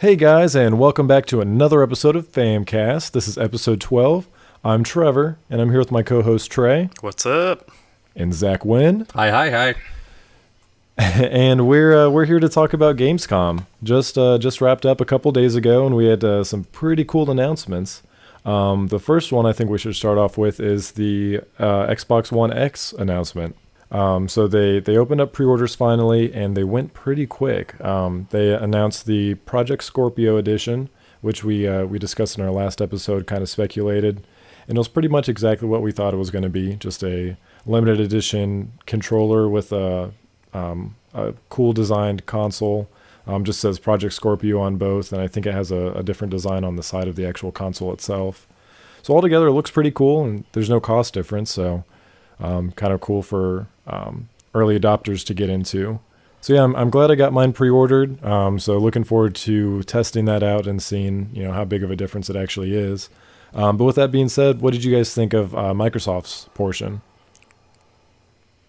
Hey guys, and welcome back to another episode of FAMcast. This is episode 12. I'm Trevor, and I'm here with my co-host Trey. What's up? And Zach Wynn. Hi. And we're here to talk about Gamescom. Just wrapped up a couple days ago, and we had some pretty cool announcements. The first one I think we should start off with is the Xbox One X announcement. So they opened up pre-orders finally, and they went pretty quick. They announced the Project Scorpio edition, which we discussed in our last episode, kind of speculated. And it was pretty much exactly what we thought it was going to be, just a limited edition controller with a cool designed console. Just says Project Scorpio on both, and I think it has a different design on the side of the actual console itself. So altogether, it looks pretty cool, and there's no cost difference, so kind of cool for early adopters to get into. So yeah, I'm glad I got mine pre-ordered. So looking forward to testing that out and seeing how big of a difference it actually is. But with that being said, what did you guys think of Microsoft's portion?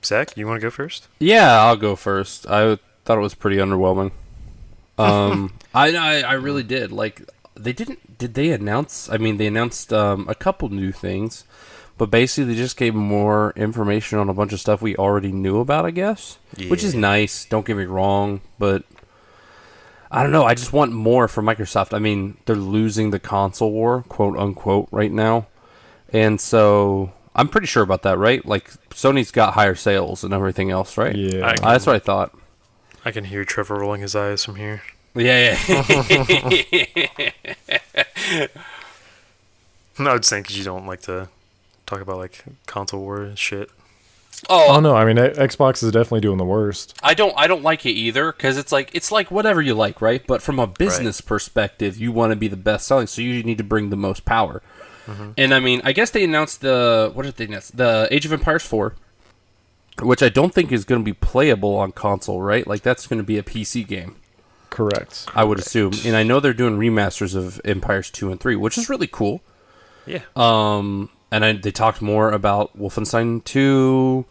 Zach, you want to go first? Yeah, I'll go first. I thought it was pretty underwhelming. I really did. Like, did they announce? I mean, they announced a couple new things. But basically, they just gave more information on a bunch of stuff we already knew about, I guess. Yeah. Which is nice, don't get me wrong. But, I don't know, I just want more from Microsoft. I mean, they're losing the console war, quote unquote, right now. And so, I'm pretty sure about that, right? Like, Sony's got higher sales and everything else, right? Yeah. That's what I thought. I can hear Trevor rolling his eyes from here. Yeah. No, I was saying because you don't like to talk about like console war and shit. Oh no, I mean Xbox is definitely doing the worst. I don't like it either because it's like whatever you like, right? But from a business perspective, you want to be the best selling, so you need to bring the most power. Mm-hmm. And I mean, I guess they announced the Age of Empires 4, which I don't think is going to be playable on console, right? Like that's going to be a PC game. Correct. I would assume, and I know they're doing remasters of Empires 2 and 3, which is really cool. Yeah. And they talked more about Wolfenstein 2,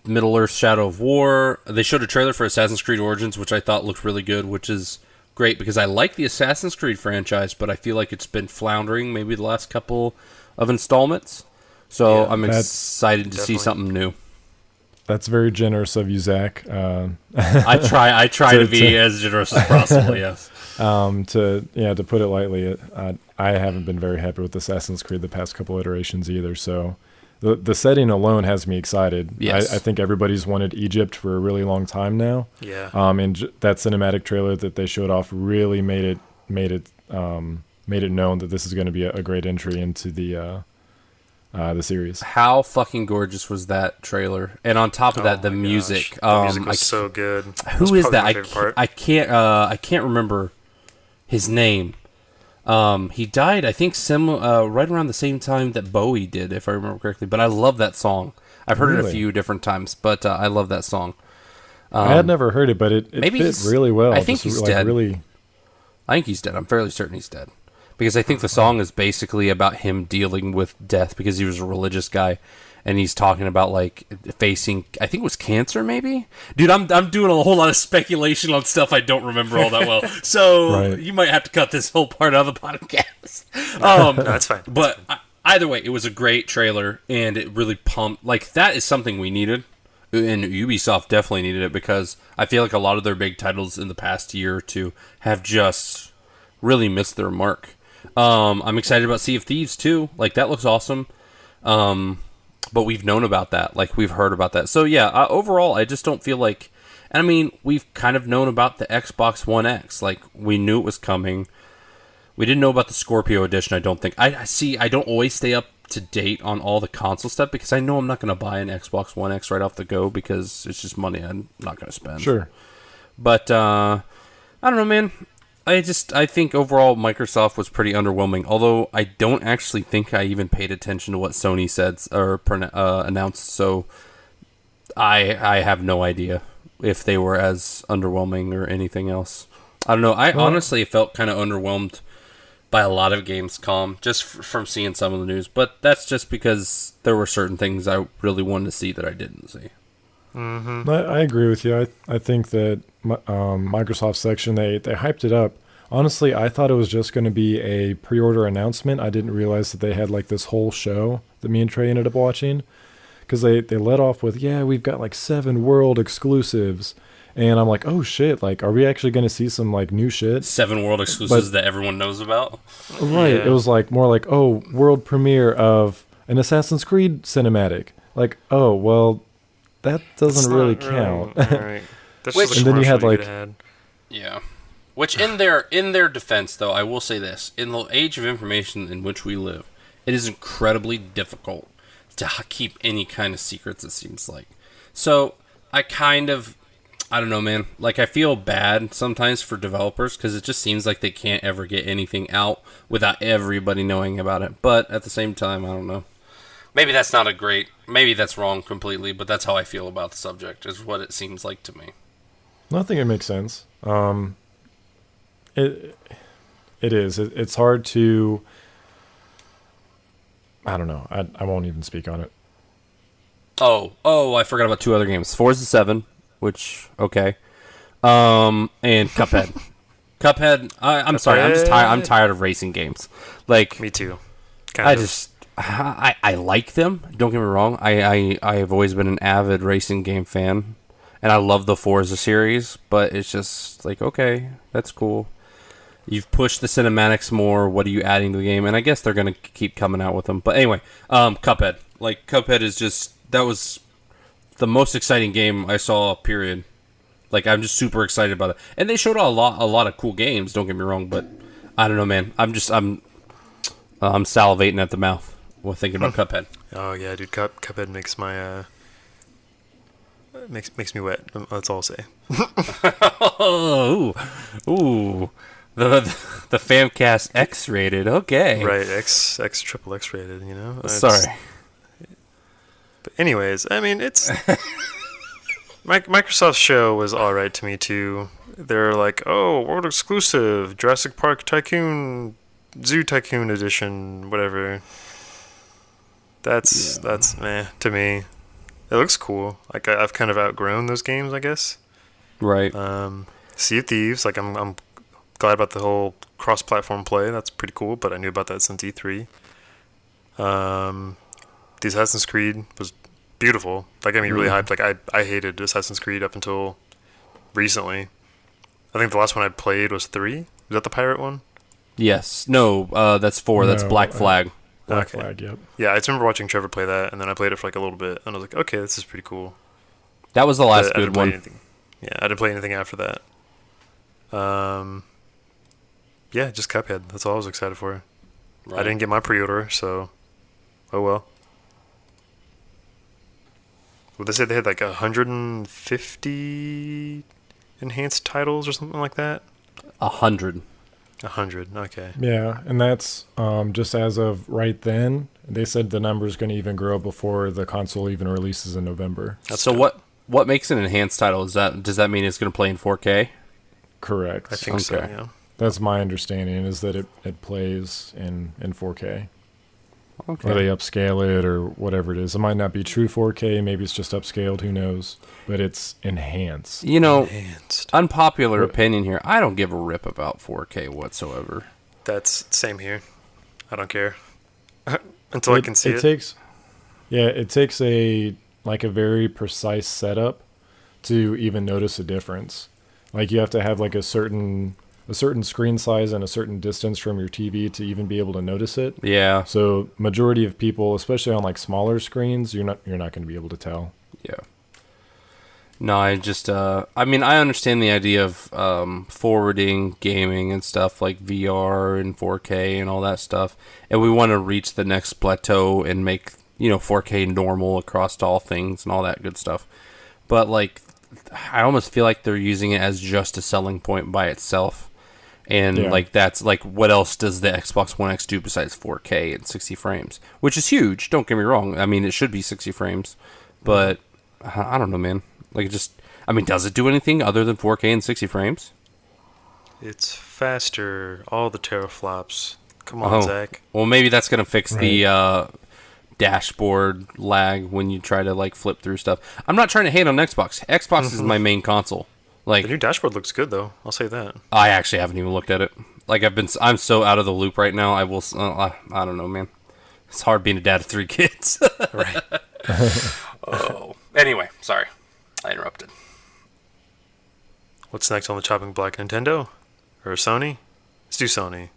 Middle-earth Shadow of War. They showed a trailer for Assassin's Creed Origins, which I thought looked really good, which is great because I like the Assassin's Creed franchise, but I feel like it's been floundering maybe the last couple of installments. So yeah, I'm excited to see something new. That's very generous of you, Zach. I try to be as generous as possible, yes. To put it lightly, I haven't been very happy with Assassin's Creed the past couple iterations either. So the setting alone has me excited. Yes. I think everybody's wanted Egypt for a really long time now. Yeah. And that cinematic trailer that they showed off really made it known that this is going to be a great entry into the series. How fucking gorgeous was that trailer? And on top of that, the music. The music was so good. Who is that? I can't remember his name. He died, I think, right around the same time that Bowie did, if I remember correctly. But I love that song. I've heard it a few different times, but I love that song. I had never heard it, but it fit really well. I think he's dead. I think he's dead. I'm fairly certain he's dead. Because I think the song is basically about him dealing with death because he was a religious guy. And he's talking about, like, facing, I think it was cancer, maybe? Dude, I'm doing a whole lot of speculation on stuff I don't remember all that well. So You might have to cut this whole part out of the podcast. No, that's fine. But either way, it was a great trailer, and it really pumped. Like, that is something we needed. And Ubisoft definitely needed it because I feel like a lot of their big titles in the past year or two have just really missed their mark. I'm excited about Sea of Thieves, too. Like, that looks awesome. But we've known about that. Like, we've heard about that. So, yeah, overall, I just don't feel like... And, I mean, we've kind of known about the Xbox One X. Like, we knew it was coming. We didn't know about the Scorpio edition, I don't think. I don't always stay up to date on all the console stuff because I know I'm not going to buy an Xbox One X right off the go because it's just money I'm not going to spend. Sure. But, I don't know, man. I think overall Microsoft was pretty underwhelming, although I don't actually think I even paid attention to what Sony said or announced, so I have no idea if they were as underwhelming or anything else. I don't know. I honestly felt kind of underwhelmed by a lot of Gamescom just from seeing some of the news, but that's just because there were certain things I really wanted to see that I didn't see. Mm-hmm. I agree with you. I think that Microsoft section, they hyped it up Honestly, I thought it was just going to be a pre-order announcement. I didn't realize that they had like this whole show that me and Trey ended up watching. Because they let off with, yeah, we've got like 7 world exclusives. And I'm like, oh shit, like, are we actually going to see some like new shit? 7 world exclusives that everyone knows about. Right. Yeah. It was like more like, oh, world premiere of an Assassin's Creed cinematic. Like, oh, well, that doesn't really count. Right. That's Which- just a And then you had, commercial like- could have had. Yeah. Which in their defense, though, I will say this: in the age of information in which we live, it is incredibly difficult to keep any kind of secrets. It seems like. So I don't know, man. Like, I feel bad sometimes for developers because it just seems like they can't ever get anything out without everybody knowing about it. But at the same time, I don't know. Maybe that's not a great. Maybe that's wrong completely, but that's how I feel about the subject. Is what it seems like to me. I think it makes sense. It is. It's hard to. I don't know. I won't even speak on it. Oh! I forgot about 2 other games. Forza 7, which okay, and Cuphead. Cuphead. I'm sorry. I'm just tired. I'm tired of racing games. Like, Me too. I like them. Don't get me wrong. I have always been an avid racing game fan, and I love the Forza series. But it's just like, okay, that's cool. You've pushed the cinematics more. What are you adding to the game? And I guess they're gonna keep coming out with them. But anyway, Cuphead. Like, Cuphead is just, that was the most exciting game I saw. Period. Like, I'm just super excited about it. And they showed a lot of cool games. Don't get me wrong, but I don't know, man. I'm salivating at the mouth while thinking about Cuphead. Oh yeah, dude. Cuphead makes my makes me wet. That's all I'll say. Oh, ooh. The FAMcast X rated. Okay. Right, triple X rated. You know. Sorry. But anyways, I mean, it's Microsoft's show was all right to me too. They're like, oh, world exclusive, Jurassic Park Tycoon, Zoo Tycoon edition, whatever. That's meh to me. It looks cool. Like, I've kind of outgrown those games, I guess. Right. Sea of Thieves, like, I'm glad about the whole cross-platform play. That's pretty cool, but I knew about that since E3. The Assassin's Creed was beautiful. That got me really hyped. Like, I hated Assassin's Creed up until recently. I think the last one I played was 3. Is that the pirate one? Yes. No, that's 4. That's No, Black Flag. Black Okay. Flag, yep. Yeah, I just remember watching Trevor play that, and then I played it for like a little bit, and I was like, okay, this is pretty cool. That was the last I didn't good play one. anything. Yeah, I didn't play anything after that. Yeah, just Cuphead. That's all I was excited for. Right. I didn't get my pre-order, so oh well. Well, they said they had like 150 enhanced titles or something like that. 100. 100, okay. Yeah, and that's just as of right then. They said the number's going to even grow before the console even releases in November. So what makes an enhanced title? Does that mean it's going to play in 4K? Correct. I think so, Okay. yeah. That's my understanding, is that it plays in 4K. Okay. Or they upscale it or whatever it is. It might not be true 4K. Maybe it's just upscaled. Who knows? But it's enhanced. You know, Enhanced. unpopular opinion here. I don't give a rip about 4K whatsoever. That's same here. I don't care. Until I can see it. It takes a very precise setup to even notice a difference. Like, you have to have like a certain screen size and a certain distance from your TV to even be able to notice it. Yeah. So majority of people, especially on like smaller screens, you're not going to be able to tell. Yeah. No, I just, I understand the idea of forwarding gaming and stuff like VR and 4K and all that stuff. And we want to reach the next plateau and make, 4K normal across all things and all that good stuff. But, like, I almost feel like they're using it as just a selling point by itself. And, that's, what else does the Xbox One X do besides 4K and 60 frames? Which is huge, don't get me wrong. I mean, it should be 60 frames. But, I don't know, man. Does it do anything other than 4K and 60 frames? It's faster. All the teraflops. Come on, Zach. Well, maybe that's going to fix the dashboard lag when you try to, flip through stuff. I'm not trying to hate on Xbox. Xbox is my main console. Like, The new dashboard looks good, though. I'll say that. I actually haven't even looked at it. Like, I'm so out of the loop right now. I don't know, man. It's hard being a dad of 3 kids. Right. Oh. Anyway, sorry. I interrupted. What's next on the chopping block? Nintendo? Or Sony? Let's do Sony.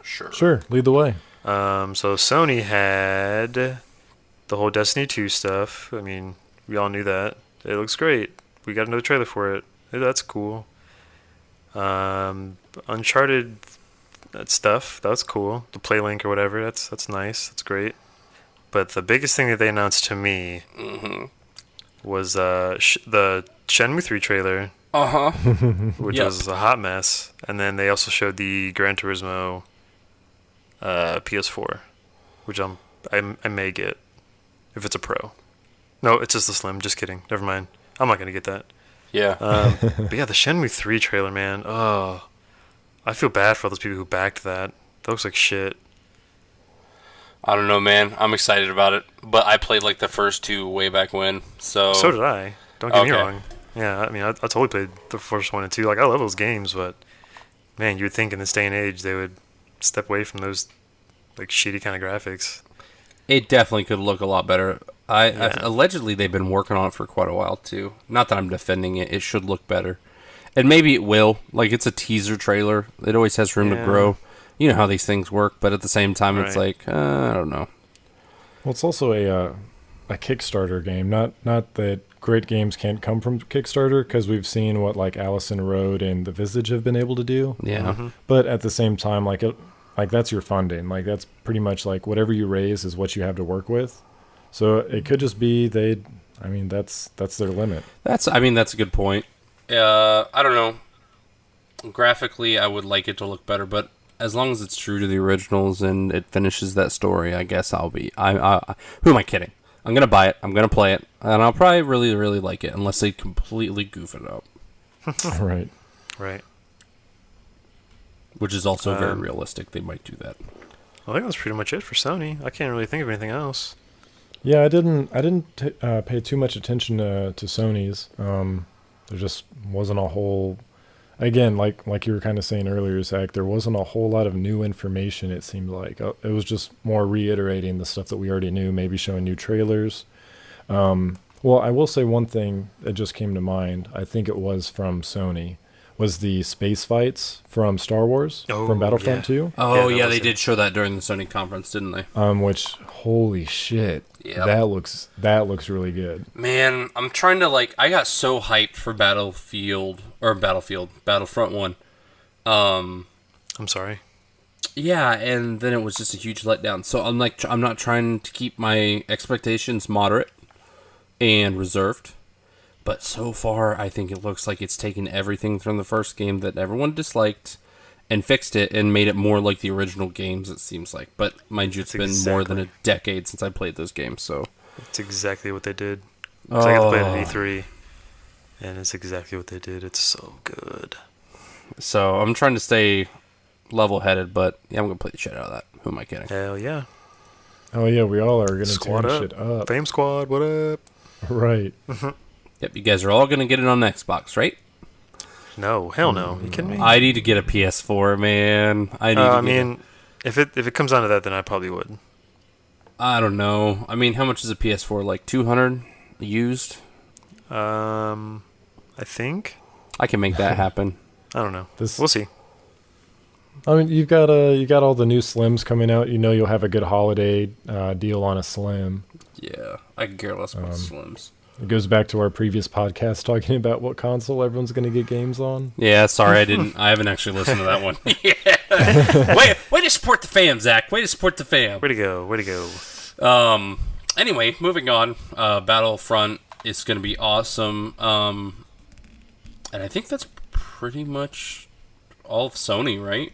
Sure, lead the way. So Sony had the whole Destiny 2 stuff. I mean, we all knew that. It looks great. We got another trailer for it. That's cool. Uncharted, that stuff. That's cool. The Playlink or whatever. That's nice. That's great. But the biggest thing that they announced to me was the Shenmue 3 trailer, which Yep. was a hot mess. And then they also showed the Gran Turismo PS4, which I may get if it's a Pro. No, it's just the Slim. Just kidding. Never mind. I'm not gonna get that. Yeah. But yeah, the Shenmue 3 trailer, man. Oh, I feel bad for all those people who backed that. That looks like shit. I don't know, man. I'm excited about it. But I played like the first 2 way back when. So So did I. Don't get me Okay. wrong. Yeah, I mean, I totally played the first 1 and 2. Like, I love those games, but man, you would think in this day and age they would step away from those like shitty kind of graphics. it definitely could look a lot better. Yeah. Allegedly they've been working on it for quite a while too. Not that I'm defending it. It should look better. And maybe it will. Like, it's a teaser trailer. It always has room to Yeah. grow. You know how these things work, but at the same time it's Right. like, I don't know. Well, it's also a Kickstarter game. Not that great games can't come from Kickstarter, because we've seen what like Allison Road and The Visage have been able to do. Yeah. But at the same time, like that's your funding. Like, that's pretty much like whatever you raise is what you have to work with. So it could just be that's their limit. That's a good point. I don't know. Graphically, I would like it to look better, but as long as it's true to the originals and it finishes that story, I guess I'll be. Who am I kidding? I'm gonna buy it. I'm gonna play it, and I'll probably really, really like it, unless they completely goof it up, Right. Right. which is also very realistic. They might do that. I think that's pretty much it for Sony. I can't really think of anything else. Yeah, I didn't pay too much attention to Sony's. There just wasn't a whole. Again, like you were kind of saying earlier, Zach, there wasn't a whole lot of new information, it seemed like. It was just more reiterating the stuff that we already knew, maybe showing new trailers. Well, I will say one thing that just came to mind, I think it was from Sony, was the space fights from Star Wars, Oh, from Battlefront yeah. 2. Oh that yeah, was they it. did show that during the Sony conference, didn't they? Which, holy shit, Yep. that looks really good. Man, I'm trying to I got so hyped for Battlefront 1. I'm sorry. Yeah, and then it was just a huge letdown. So I'm not trying to keep my expectations moderate and reserved, but so far I think it looks like it's taken everything from the first game that everyone disliked and fixed it and made it more like the original games, it seems like. But mind you, it's That's been more than a exactly- decade since I played those games, so It's exactly what they did. 'Cause I got to play it Oh. at E3, and it's exactly what they did. It's so good. I'm trying to stay level-headed, but yeah, I'm gonna play the shit out of that. Who am I kidding? Hell yeah. Oh yeah, we all are going to Squad tear up. shit up. Fame Squad, what up? Right. Yep, you guys are all gonna get it on Xbox, right? No, hell no. You kidding me? I need to get a PS4, man. I mean, if it comes down to that, then I probably would. I don't know. I mean, how much is a PS4? Like 200 used? I think. I can make that happen. I don't know. This- We'll see. I mean, you got all the new Slims coming out. You know, you'll have a good holiday deal on a Slim. Yeah, I can care less about Slims. It goes back to our previous podcast talking about what console everyone's going to get games on. Yeah, sorry, I haven't actually listened to that one. Yeah. Way to support the fam, Zach. Way to support the fam. Way to go. Way to go. Anyway, moving on. Battlefront is going to be awesome. And I think that's pretty much all of Sony, right?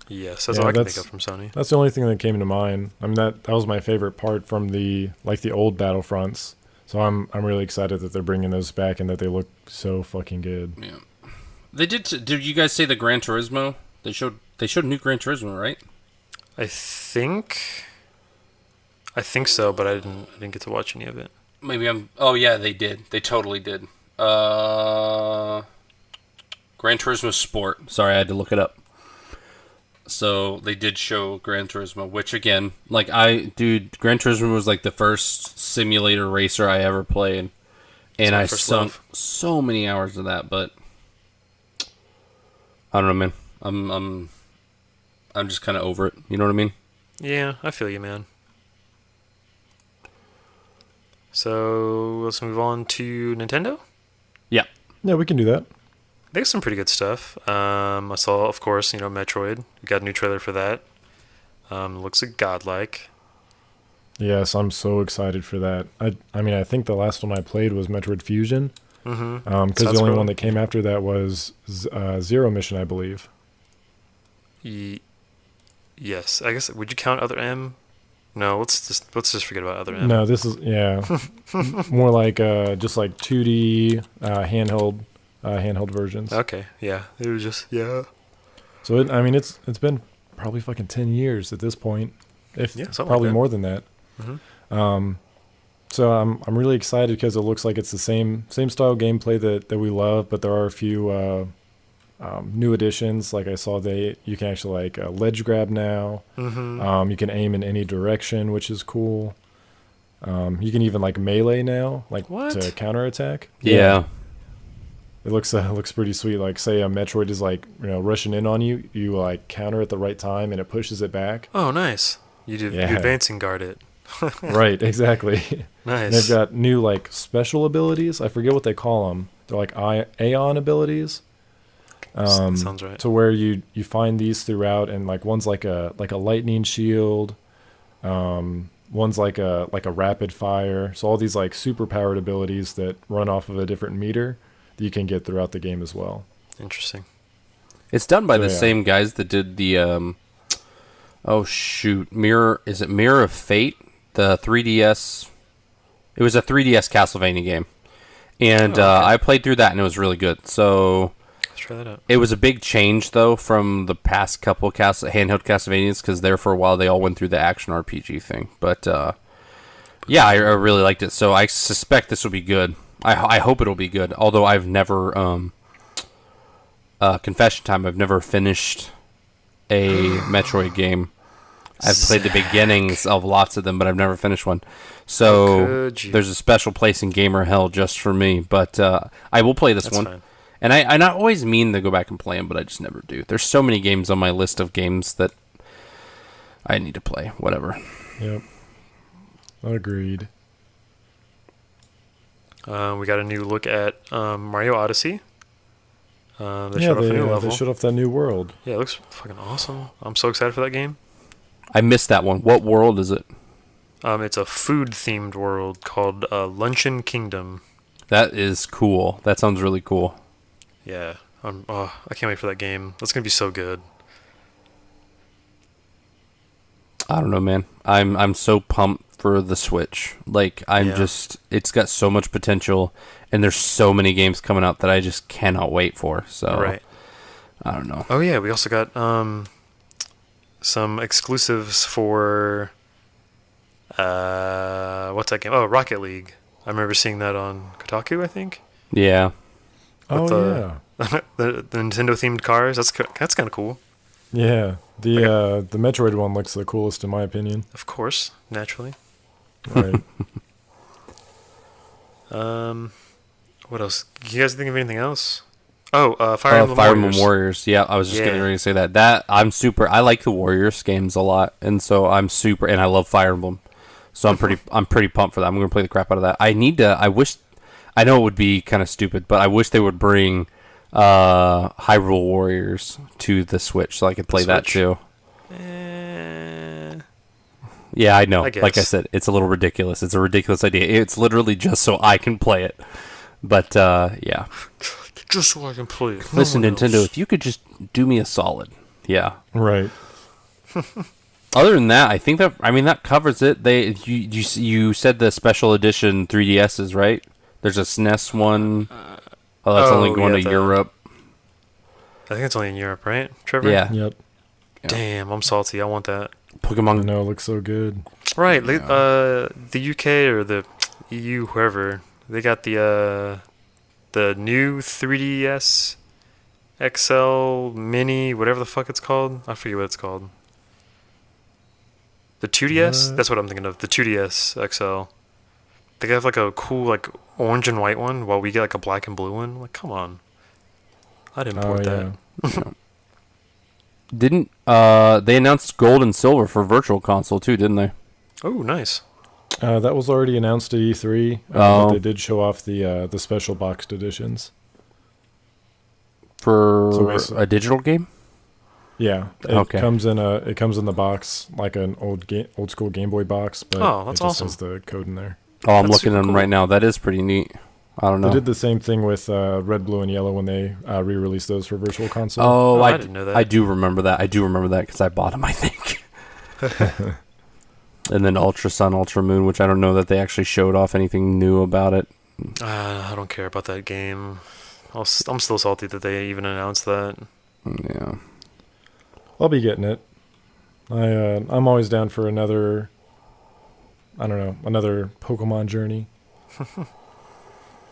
Yes, that's Yeah, all I can that's- think of from Sony. That's the only thing that came to mind. I mean, that was my favorite part from the old Battlefronts. So I'm really excited that they're bringing those back and that they look so fucking good. Yeah. They did. Did you guys say the Gran Turismo? They showed new Gran Turismo, right? I think so, but I didn't get to watch any of it. Maybe I'm. Oh yeah, they did. They totally did. Gran Turismo Sport. Sorry, I had to look it up. So they did show Gran Turismo, which again, like Gran Turismo was like the first simulator racer I ever played, and I sunk so many hours of that. But I don't know, man. I'm just kind of over it. You know what I mean? Yeah, I feel you, man. So let's move on to Nintendo. Yeah. Yeah, we can do that. They got some pretty good stuff. I saw, of course, Metroid. We got a new trailer for that. Looks godlike. Yes, I'm so excited for that. I mean, I think the last one I played was Metroid Fusion. Mm-hmm. Because the only one that came after that was Zero Mission, I believe. Yes, I guess. Would you count Other M? No, let's just forget about Other M. No, this is more like just like 2D handheld versions. Okay, yeah, it was just So it's been probably fucking 10 years at this point, if probably like more than that. Mm-hmm. So I'm really excited because it looks like it's the same style gameplay that we love, but there are a few new additions. Like I saw you can actually like ledge grab now. Mm-hmm. You can aim in any direction, which is cool. You can even like melee now, like to counterattack. Yeah. It looks pretty sweet. Like say a Metroid is like rushing in on you, you like counter at the right time and it pushes it back. Oh, nice! You advance and guard it. Right, exactly. Nice. And they've got new like special abilities. I forget what they call them. They're like Aeon abilities. Sounds right. To where you find these throughout, and like one's like a lightning shield. One's like a rapid fire. So all these like super powered abilities that run off of a different meter that you can get throughout the game as well. Interesting. It's done by the same guys that did the Mirror of Fate? The 3DS. It was a 3DS Castlevania game. And I played through that and it was really good. So let's try that out. It was a big change though from the past couple handheld Castlevanias, because there for a while they all went through the action RPG thing. But I really liked it. So I suspect this will be good. I hope it'll be good. Although I've never confession time, I've never finished a Metroid game. I've played the beginnings of lots of them, but I've never finished one. So there's a special place in gamer hell just for me. But I will play this one. Fine. And I always mean to go back and play them, but I just never do. There's so many games on my list of games that I need to play. Whatever. Yep. Agreed. We got a new look at Mario Odyssey. They showed off a new level. They showed off that new world. Yeah, it looks fucking awesome. I'm so excited for that game. I missed that one. What world is it? It's a food-themed world called Luncheon Kingdom. That is cool. That sounds really cool. Yeah. I can't wait for that game. That's going to be so good. I don't know, man. I'm so pumped for the Switch. Like, it's got so much potential, and there's so many games coming out that I just cannot wait for. So, right. I don't know. Oh, yeah. We also got some exclusives for what's that game? Oh, Rocket League. I remember seeing that on Kotaku, I think. Yeah. The Nintendo themed cars. That's kind of cool. Yeah. The Metroid one looks the coolest in my opinion. Of course, naturally. Right. What else? Do you guys think of anything else? Oh, Fire Emblem Warriors. Yeah, I was just getting ready to say that. I like the Warriors games a lot, and so and I love Fire Emblem. So I'm pretty pumped for that. I'm going to play the crap out of that. I know it would be kind of stupid, but I wish they would bring Hyrule Warriors to the Switch so I could play that too. Yeah, I know. Like I said, it's a little ridiculous. It's a ridiculous idea. It's literally just so I can play it. But yeah. Just so I can play it. Listen, Nintendo, if you could just do me a solid. Yeah. Right. Other than that, I think that covers it. You said the special edition 3DSs, right? There's a SNES one. That's only going to Europe. I think it's only in Europe, right, Trevor? Yeah. Yep. Damn, I'm salty. I want that. Pokemon. No, it looks so good. Right. The UK or the EU, whoever, they got the new 3DS XL Mini, whatever the fuck it's called. I forget what it's called. The 2DS? What? That's what I'm thinking of. The 2DS XL. They have like a cool like orange and white one, while we get like a black and blue one. Like, come on. I'd import that. Didn't they announced gold and silver for Virtual Console too, didn't they? Oh, nice. That was already announced at E3. But they did show off the special boxed editions. For a digital game? Yeah, it comes in the box like an old school Game Boy box, but that's it just awesome. has the code in there. Oh, I'm That's looking super at them cool. right now. That is pretty neat. I don't know. They did the same thing with Red, Blue, and Yellow when they re-released those for Virtual Console. Oh, I didn't know that. I do remember that. I do remember that because I bought them, I think. And then Ultra Sun, Ultra Moon, which I don't know that they actually showed off anything new about it. I don't care about that game. I'm still salty that they even announced that. Yeah. I'll be getting it. I'm always down for another Pokemon journey.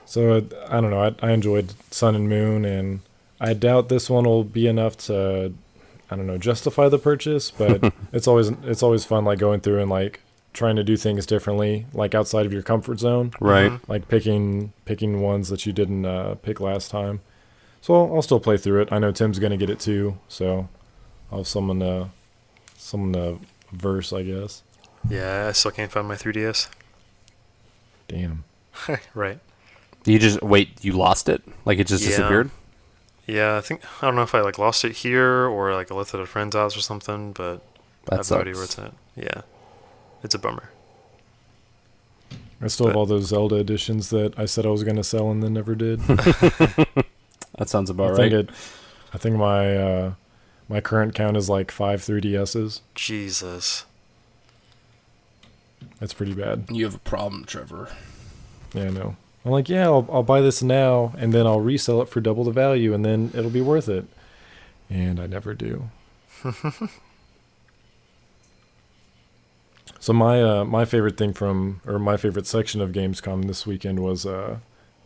So I don't know. I enjoyed Sun and Moon, and I doubt this one will be enough to, I don't know, justify the purchase. But it's always fun, like going through and like trying to do things differently, like outside of your comfort zone. Right. Like picking ones that you didn't pick last time. So I'll still play through it. I know Tim's gonna get it too, so I'll have someone to verse, I guess. Yeah, I still can't find my 3DS. Damn. Right. You just wait. You lost it? Like it just Yeah. disappeared? Yeah, I don't know if I like lost it here or like I left it at a friend's house or something, but I That have no idea sucks. where it's at. Yeah, it's a bummer. I still have But- all those Zelda editions that I said I was gonna sell and then never did. That sounds about I right. think my current count is like 5 3DSs. Jesus. That's pretty bad. You have a problem, Trevor. Yeah, I know. I'm like, yeah, I'll buy this now and then I'll resell it for double the value and then it'll be worth it. And I never do. So my favorite thing my favorite section of Gamescom this weekend was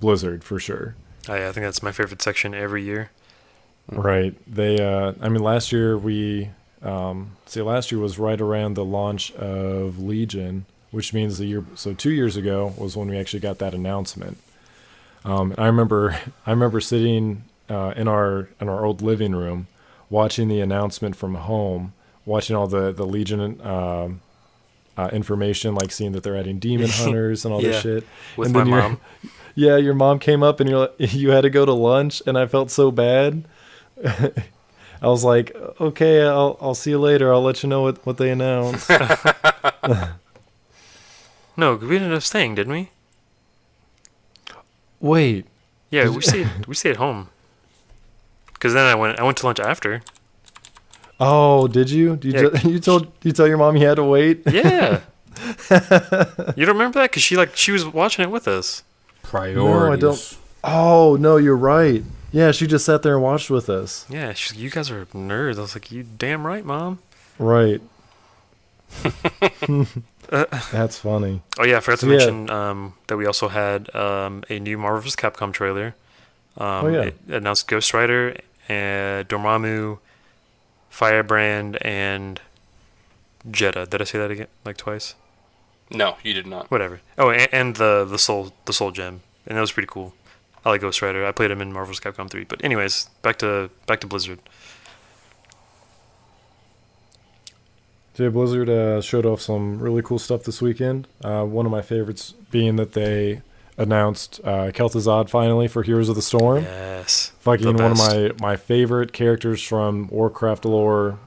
Blizzard for sure. Oh, yeah, I think that's my favorite section every year. Right. They last year last year was right around the launch of Legion, which means 2 years ago was when we actually got that announcement. I remember sitting in our old living room watching the announcement from home, watching all the Legion information, like seeing that they're adding demon hunters and all this Yeah, shit. with And my then mom. Yeah, your mom came up and you had to go to lunch, and I felt so bad. I was like, okay, I'll see you later. I'll let you know what they announce. No, we ended up staying, didn't we? Wait. Yeah, we stayed home. Because then I went to lunch after. Oh, did you? Yeah. You tell your mom you had to wait? Yeah. You don't remember that? Because she was watching it with us. Priorities. No, I don't. Oh, no, you're right. Yeah, she just sat there and watched with us. Yeah, she's like, you guys are nerds. I was like, you damn right, Mom. Right. That's funny. Oh, yeah, I forgot to So, yeah. mention that we also had a new Marvel vs. Capcom trailer. Oh, yeah. It announced Ghost Rider, Dormammu, Firebrand, and Jeddah. Did I say that again? Like twice? No, you did not. Whatever. Oh, and the soul gem, and that was pretty cool. I like Ghost Rider. I played him in Marvel vs. Capcom 3. But anyways, back to Blizzard. Jay Blizzard showed off some really cool stuff this weekend. One of my favorites being that they announced Kel'Thuzad finally for Heroes of the Storm. Yes. Fucking the one best. of my favorite characters from Warcraft lore,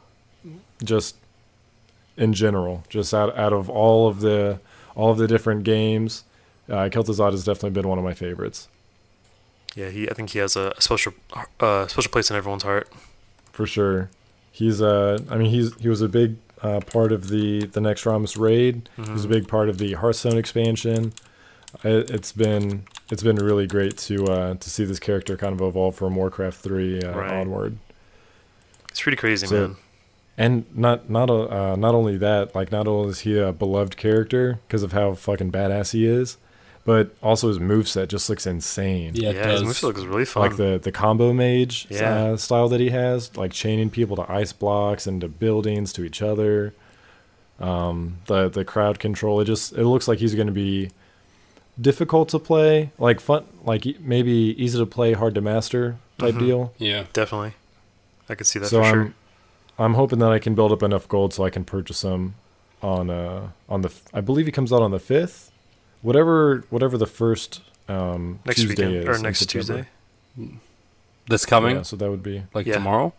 just in general. Just out of all of the different games, Kel'Thuzad has definitely been one of my favorites. Yeah, I think he has a special place in everyone's heart. For sure. He was a big part of the Next Ramus raid. Mm-hmm. He was a big part of the Hearthstone expansion. It's been really great to see this character kind of evolve from Warcraft 3 Right. onward. It's pretty crazy, So- man. And not only that, like not only is he a beloved character because of how fucking badass he is, but also his moveset just looks insane. Yeah, it Yeah, his does. moveset looks really fun. Like the combo mage Yeah. style that he has, like chaining people to ice blocks and to buildings to each other. The crowd control, it looks like he's going to be difficult to play, like fun, like maybe easy to play, hard to master type deal. Yeah. Definitely. I could see that So for sure. I'm hoping that I can build up enough gold so I can purchase him on the I believe he comes out on the 5th, whatever the first Next Tuesday weekend is or in next September. Tuesday. This coming? Yeah, so that would be Like Yeah. tomorrow?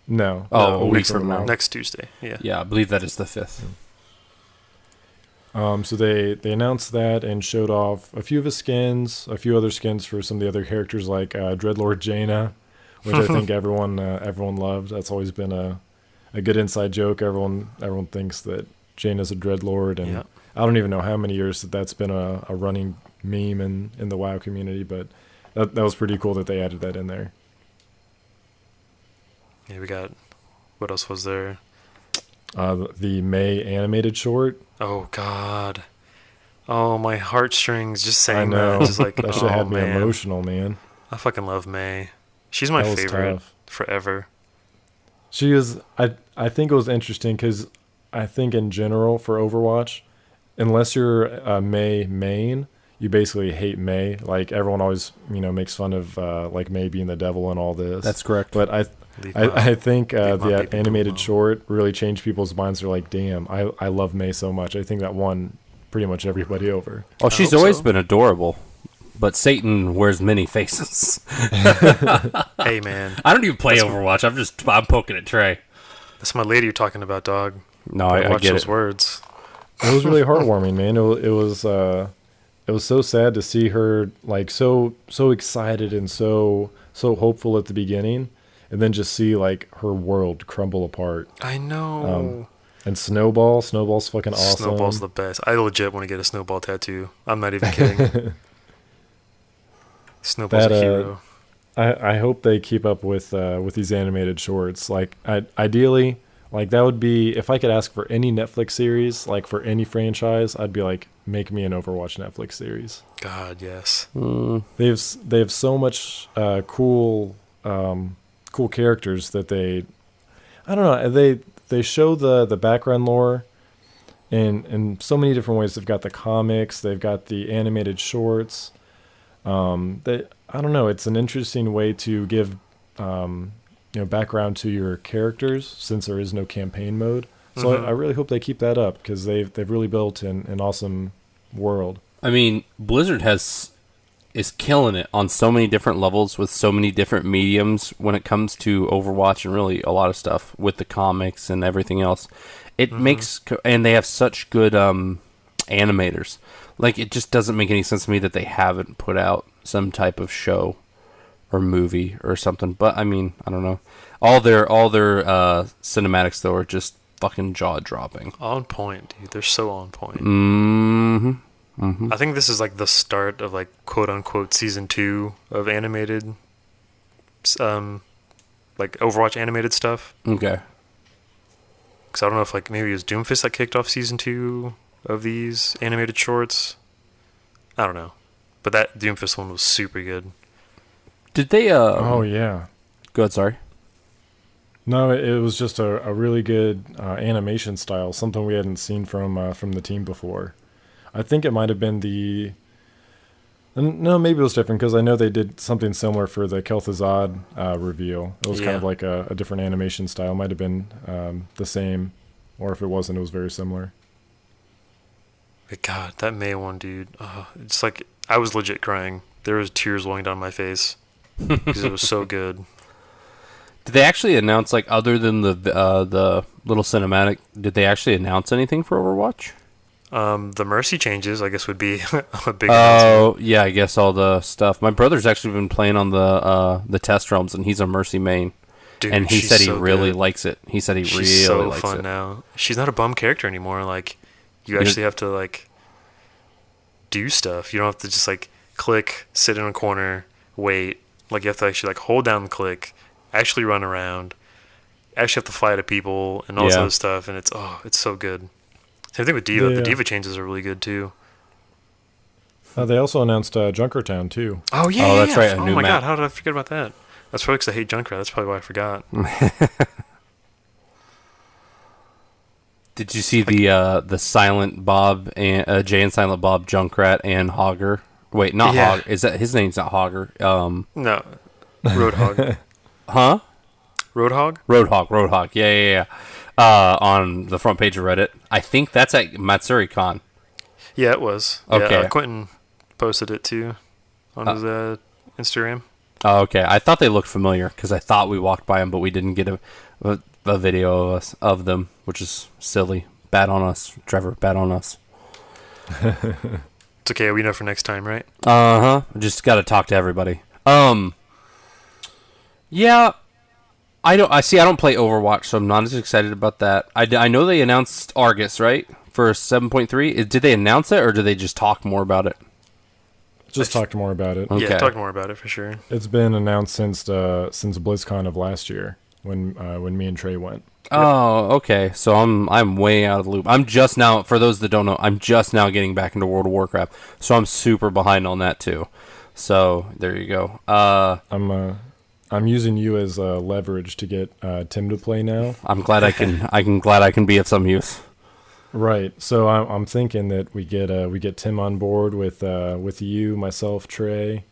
no. Oh, No, a week next, from now. next Tuesday. Yeah. Yeah, I believe that is the 5th. So they announced that and showed off a few of his skins, a few other skins for some of the other characters like Dreadlord Jaina, which I think everyone loved. That's always been a good inside joke. Everyone thinks that Jaina's a Dreadlord, and Yeah. I don't even know how many years that's been a running meme in the WoW community, but that was pretty cool that they added that in there. Yeah, we got. What else was there? The May animated short. Oh God. Oh, my heartstrings just I saying know. that. Just like, That shit oh, had me man. emotional, man. I fucking love May. She's my That was favorite tough. forever. She is. I think it was interesting because I think in general for Overwatch, unless you're a May main, you basically hate May. Like everyone always, makes fun of like May being the devil and all this. That's correct. But Leave my- I think leave my the baby animated alone. short really changed people's minds. They're like, damn, I love May so much. I think that won pretty much everybody over. Oh, she's hope always so. been adorable. But Satan wears many faces. Hey man, I don't even play Overwatch. I'm poking at Trey. that's my lady you're talking about, dog. No, Gotta I watch get those it. words. It was really heartwarming, man. It was so sad to see her like so excited and so hopeful at the beginning, and then just see like her world crumble apart. I know. And Snowball's fucking awesome. Snowball's the best. I legit want to get a snowball tattoo. I'm not even kidding. Snowball's That, a hero. I hope they keep up with these animated shorts. Like ideally, like that would be if I could ask for any Netflix series, like for any franchise, I'd be like, make me an Overwatch Netflix series. God, yes. They have so much cool characters that I don't know, they show the background lore in so many different ways. They've got the comics, they've got the animated shorts. I don't know, it's an interesting way to give background to your characters since there is no campaign mode. So I really hope they keep that up because they've really built an awesome world. I mean, Blizzard is killing it on so many different levels with so many different mediums when it comes to Overwatch and really a lot of stuff with the comics and everything else. It makes and they have such good animators. Like it just doesn't make any sense to me that they haven't put out some type of show or movie or something. But I mean, I don't know. All their cinematics though are just fucking jaw dropping. On point, dude. They're so on point. Mm-hmm. I think this is like the start of like quote unquote season 2 of animated, like Overwatch animated stuff. Okay. Because I don't know if like maybe it was Doomfist that kicked off season 2 of these animated shorts. I don't know, but that Doomfist one was super good. Did they? Oh yeah. Go ahead. Sorry. No, it was just a really good animation style, something we hadn't seen from the team before. I think it might have been no, maybe it was different because I know they did something similar for the Kel'Thuzad reveal. It was kind of Yeah. like a different animation style. Might have been the same, or if it wasn't, it was very similar. But God, that May one, dude. It's like I was legit crying. There was tears rolling down my face because it was so good. Did they actually announce, like, other than the little cinematic? Did they actually announce anything for Overwatch? The Mercy changes, I guess, would be a big announcement. Oh, yeah, I guess all the stuff. My brother's actually been playing on the test realms, and he's a Mercy main, Dude, and he she's said he so really good. likes it. He said he She's really so likes fun it. now. She's not a bum character anymore. Like, you actually have to like do stuff. You don't have to just like click, sit in a corner, wait. Like you have to actually like hold down the click, actually run around, actually have to fly to people and all this Yeah. other stuff. And it's so good. Same thing with Diva. Yeah. The Diva changes are really good too. They also announced Junkertown too. Oh yeah, Oh, that's yeah. right, a Oh new my map. god, how did I forget about that? That's probably because I hate Junkrat. That's probably why I forgot. Did you see the Silent Bob and Jay and Silent Bob Junkrat and Hogger? Wait, not Yeah. Hog. Is that his name's not Hogger? No, Roadhog. Huh? Roadhog. Roadhog. Yeah. On the front page of Reddit. I think that's at MatsuriCon. Yeah, it was. Okay. Yeah, Quentin posted it too on his Instagram. Oh, okay. I thought they looked familiar because I thought we walked by them, but we didn't get a video of them, which is silly. Bad on us, Trevor. Bad on us. It's okay. We know for next time, right? Just got to talk to everybody. Yeah. I don't play Overwatch, so I'm not as excited about that. I know they announced Argus, right? For 7.3. Did they announce it, or did they just talk more about it? Just talked more about it. Okay. Yeah, talk more about it for sure. It's been announced since BlizzCon of last year when me and Trey went. Oh, okay. So I'm way out of the loop. I'm just now, for those that don't know, I'm just now getting back into World of Warcraft, so I'm super behind on that too. So there you go. I'm using you as leverage to get Tim to play now. I'm glad I can be of some use. Right. So I'm thinking that we get Tim on board with you, myself, Trey.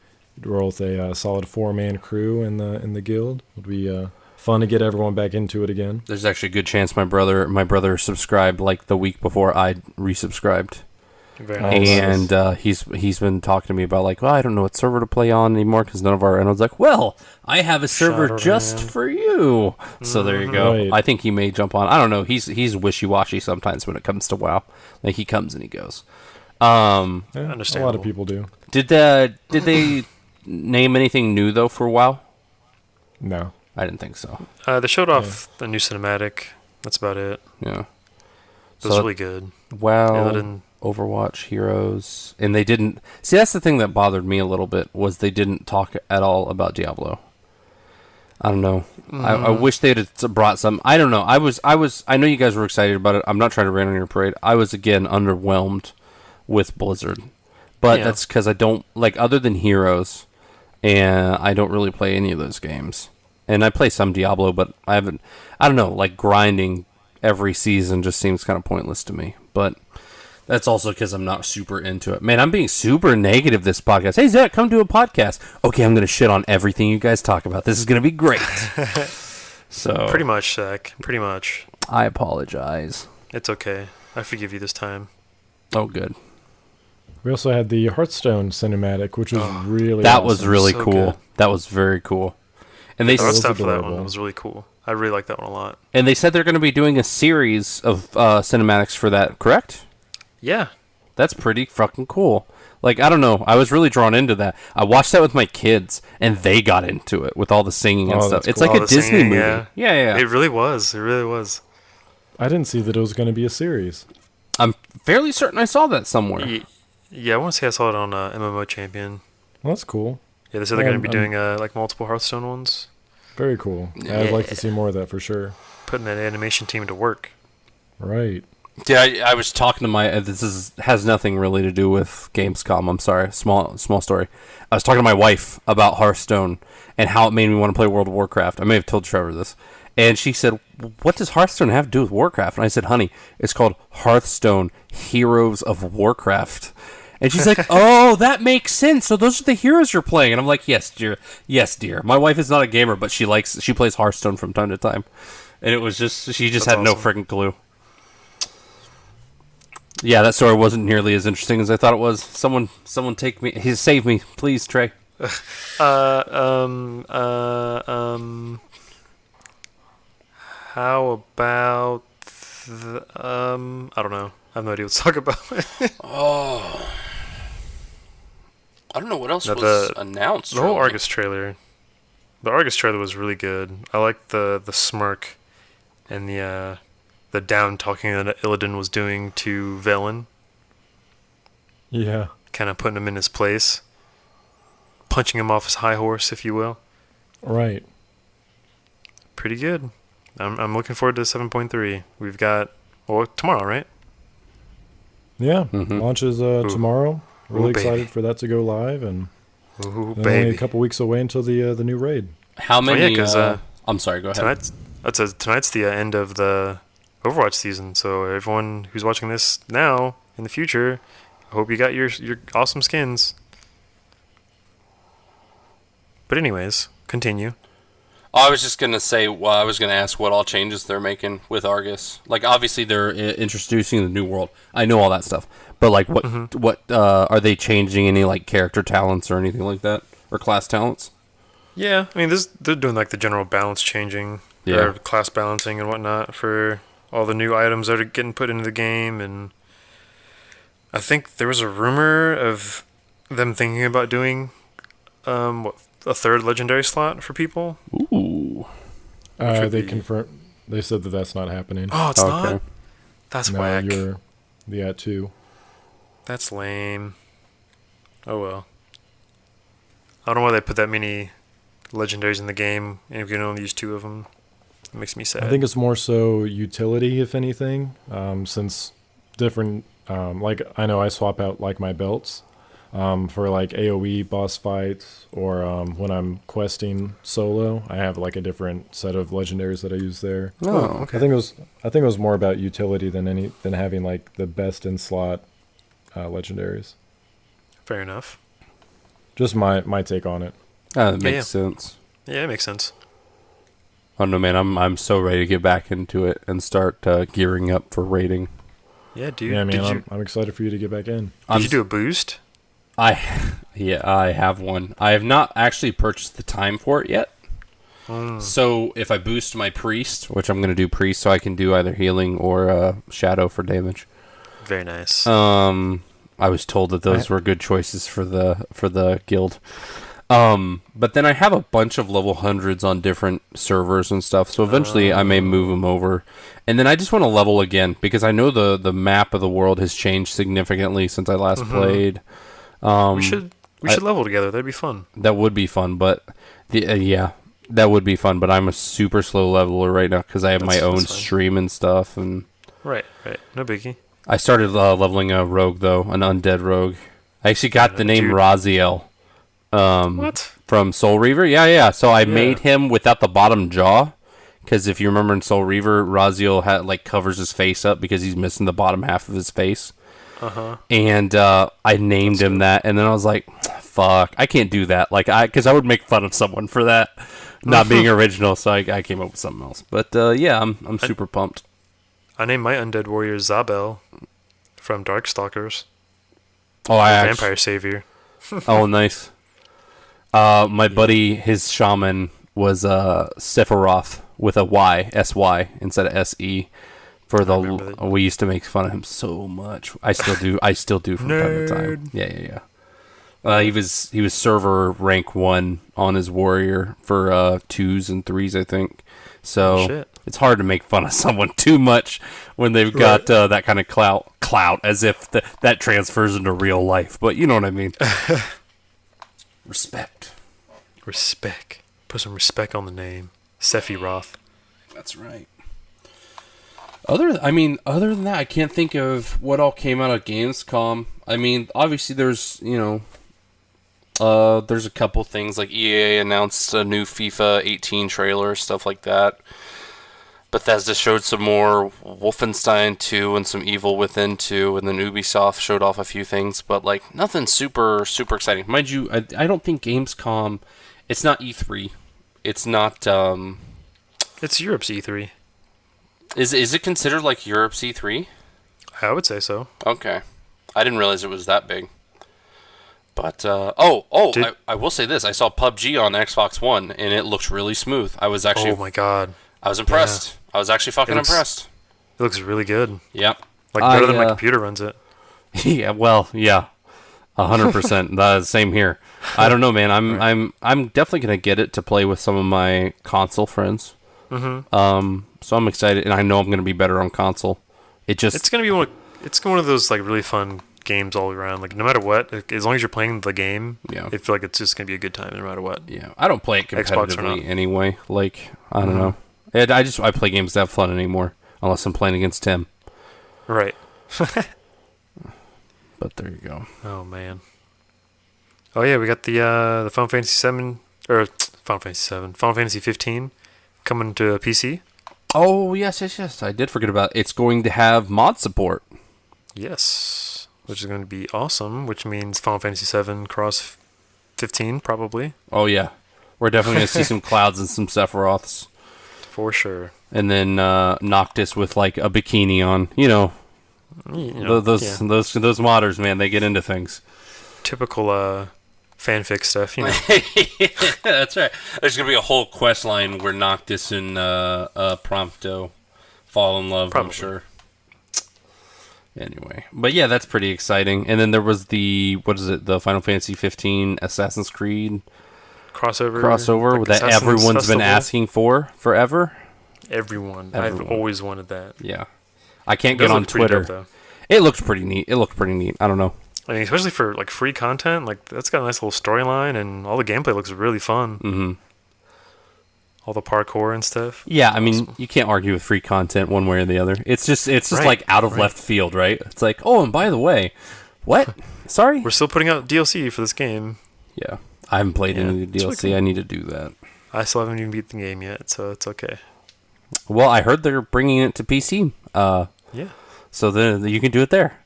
Roll with a solid 4-man crew in the guild. It'll be fun to get everyone back into it again. There's actually a good chance my brother subscribed like the week before I resubscribed. Very nice. And he's been talking to me about like, well, I don't know what server to play on anymore because none of our. And I was like, well, I have a server Shadowland. just for you. So there you go. Right. I think he may jump on. I don't know. He's wishy washy sometimes when it comes to WoW. Like he comes and he goes. Yeah, a lot Understandable. of people do. Did they name anything new though for WoW? No. I didn't think so. They showed off the new cinematic. That's about it. Yeah. It was really good. WoW. Yeah, they didn't- Overwatch, Heroes, and they didn't see. That's the thing that bothered me a little bit was they didn't talk at all about Diablo. I don't know. I wish they'd have brought some. I don't know. I know you guys were excited about it. I'm not trying to rain on your parade. I was again underwhelmed with Blizzard, but Yeah. that's because I don't like other than Heroes, and I don't really play any of those games. And I play some Diablo, but I haven't. I don't know. Like grinding every season just seems kind of pointless to me. But that's also because I'm not super into it. Man, I'm being super negative this podcast. Hey, Zach, come do a podcast. Okay, I'm going to shit on everything you guys talk about. This is going to be great. So Pretty much, Zach. Pretty much. I apologize. It's okay. I forgive you this time. Oh, good. We also had the Hearthstone cinematic, which was really That awesome. was really So cool. good. That was very cool. And they The art was style for that adorable. one was really cool. I really like that one a lot. said they're going to be doing a series of cinematics for that, correct? Yeah. That's pretty fucking cool. Like, I don't know. I was really drawn into that. I watched that with my kids, and they got into it with all the singing and Oh, stuff. that's It's cool. like All a the Disney singing, movie. yeah. Yeah. It really was. It really was. I didn't see that it was going to be a series. I'm fairly certain I saw that somewhere. Yeah, I want to say I saw it on MMO Champion. Well, that's cool. Yeah, they said they're going to be I'm- doing like multiple Hearthstone ones. Very cool. I'd like to see more of that for sure. Putting that animation team to work. Right. Yeah, I was talking to my. Has nothing really to do with Gamescom. I'm sorry, small story. I was talking to my wife about Hearthstone and how it made me want to play World of Warcraft. I may have told Trevor this, and she said, "What does Hearthstone have to do with Warcraft?" And I said, "Honey, it's called Hearthstone Heroes of Warcraft." And she's like, "Oh, that makes sense. So those are the heroes you're playing." And I'm like, "Yes, dear. Yes, dear. My wife is not a gamer, but she plays Hearthstone from time to time." And it was she just That's had no awesome. freaking clue. Yeah, that story wasn't nearly as interesting as I thought it was. Someone take me. Save me, please, Trey. How about I don't know. I have no idea what to talk about. I don't know what else Now, was the- announced. The whole really. Argus trailer. The Argus trailer was really good. I liked the smirk and the down talking that Illidan was doing to Velen, Yeah. kind of putting him in his place, punching him off his high horse, if you will. Right. Pretty good. I'm looking forward to 7.3. We've got tomorrow, right? Yeah. Mhm. Launches tomorrow. Really Ooh, excited baby. for that to go live, and Ooh, then only a baby. couple weeks away until the new raid. How many? 'cause, I'm sorry. Go ahead. Tonight's the end of the Overwatch season. So everyone who's watching this now in the future, I hope you got your awesome skins. But anyways, continue. Oh, I was just gonna say. Well, I was gonna ask what all changes they're making with Argus. Like, obviously, they're introducing the new world. I know all that stuff. But like, what are they changing? Any like character talents or anything like that, or class talents? Yeah, I mean, they're doing like the general balance changing, or class balancing and whatnot for all the new items that are getting put into the game. And I think there was a rumor of them thinking about doing a third legendary slot for people. Ooh. would They be- confirmed. They said that that's not happening. Oh, it's Okay. not. That's No, whack. you're at 2. That's lame. Oh well. I don't know why they put that many legendaries in the game, and if you can only use 2 of them, it makes me sad. I think it's more so utility, if anything, since different. Like I know I swap out like my belts for like AOE boss fights, or when I'm questing solo, I have like a different set of legendaries that I use there. Oh, okay. I think it was more about utility than having like the best in slot legendaries. Fair enough. Just my take on it. That makes Yeah. sense. Yeah, it makes sense. Oh no, man! I'm so ready to get back into it and start gearing up for raiding. Yeah, dude. Yeah, man, Did I'm excited for you to get back in. you do a boost? I have one. I have not actually purchased the time for it yet. So if I boost my priest, which I'm gonna do priest, so I can do either healing or shadow for damage. Very nice. I was told that those were good choices for the guild. But then I have a bunch of level 100s on different servers and stuff, so eventually I may move them over. And then I just want to level again, because I know the map of the world has changed significantly since I last played. we should level together. That'd be fun. That would be fun, but that would be fun. But I'm a super slow leveler right now because I have my own that's fine. stream and stuff, and Right. No biggie. I started leveling a rogue though, an undead rogue. I actually got the name Dude. Raziel. What? From Soul Reaver? Yeah. So I made him without the bottom jaw, because if you remember in Soul Reaver, Raziel covers his face up because he's missing the bottom half of his face. And I named him that, and then I was like, "Fuck, I can't do that." Because I would make fun of someone for that not being original. So I came up with something else. But I'm super pumped. I named my undead warrior Zabel from Darkstalkers. Oh, Vampire savior. Oh, nice. My buddy, his shaman was Sephiroth with a Y, S-Y, instead of S-E. remember that. We used to make fun of him so much. I still do from time to time. Yeah. He was server rank 1 on his warrior for 2s and 3s, I think. So Shit. it's hard to make fun of someone too much when they've got that kind of clout, as if that transfers into real life. But you know what I mean. Respect. Put some respect on the name. Sephiroth. That's right. Other than that, I can't think of what all came out of Gamescom. I mean, obviously there's a couple things, like EA announced a new FIFA 18 trailer, stuff like that. Bethesda showed some more Wolfenstein 2 and some Evil Within 2, and then Ubisoft showed off a few things, but nothing super exciting. Mind you, I don't think Gamescom, it's not E3. It's not It's Europe's E3. Is it considered like Europe's E3? I would say so. Okay. I didn't realize it was that big. But I will say this. I saw PUBG on Xbox One, and it looks really smooth. I was Oh my god. I was impressed. I was actually fucking impressed. It looks really good. Yep. Better than my computer runs it. Yeah, well, yeah. 100%. Same here. I don't know, man. I'm definitely gonna get it to play with some of my console friends. So I'm excited, and I know I'm gonna be better on console. It's gonna be one of those really fun games all around. No matter what, as long as you're playing the game, Yeah. I feel like it's just gonna be a good time no matter what. Yeah, I don't play it Xbox or not. competitively anyway. I don't know. I play games to have fun anymore, unless I'm playing against Tim. Right. But there you go. Oh man. Oh yeah, we got the Final Fantasy 7 or Final Fantasy 7, Final Fantasy 15 coming to PC. Oh, yes. I did forget about it. It's going to have mod support. Yes, which is going to be awesome, which means Final Fantasy 7 cross 15 probably. Oh, yeah. We're definitely going to see some Clouds and some Sephiroths. For sure. And then Noctis with like a bikini on. You know, those modders, man, they get into things. Typical fanfic stuff, you know. That's right. There's going to be a whole quest line where Noctis and Prompto fall in love, Probably. I'm sure. Anyway. But yeah, that's pretty exciting. And then there was the Final Fantasy 15 Assassin's Creed crossover like that Assassin's everyone's Festival. been asking for forever. Everyone. I've always wanted that. Yeah. I can't It does get on look pretty Twitter. dope, though. It looked pretty neat. I don't know. I mean, especially for like free content, like that's got a nice little storyline, and all the gameplay looks really fun. Mm-hmm. All the parkour and stuff. Yeah, I mean, you can't argue with free content one way or the other. It's just Right, like out of left field, right? It's like, oh, and by the way, what? Sorry? We're still putting out DLC for this game. Yeah. I haven't played any of the it's DLC. really cool. I need to do that. I still haven't even beat the game yet, so it's okay. Well, I heard they're bringing it to PC. Yeah. So then you can do it there.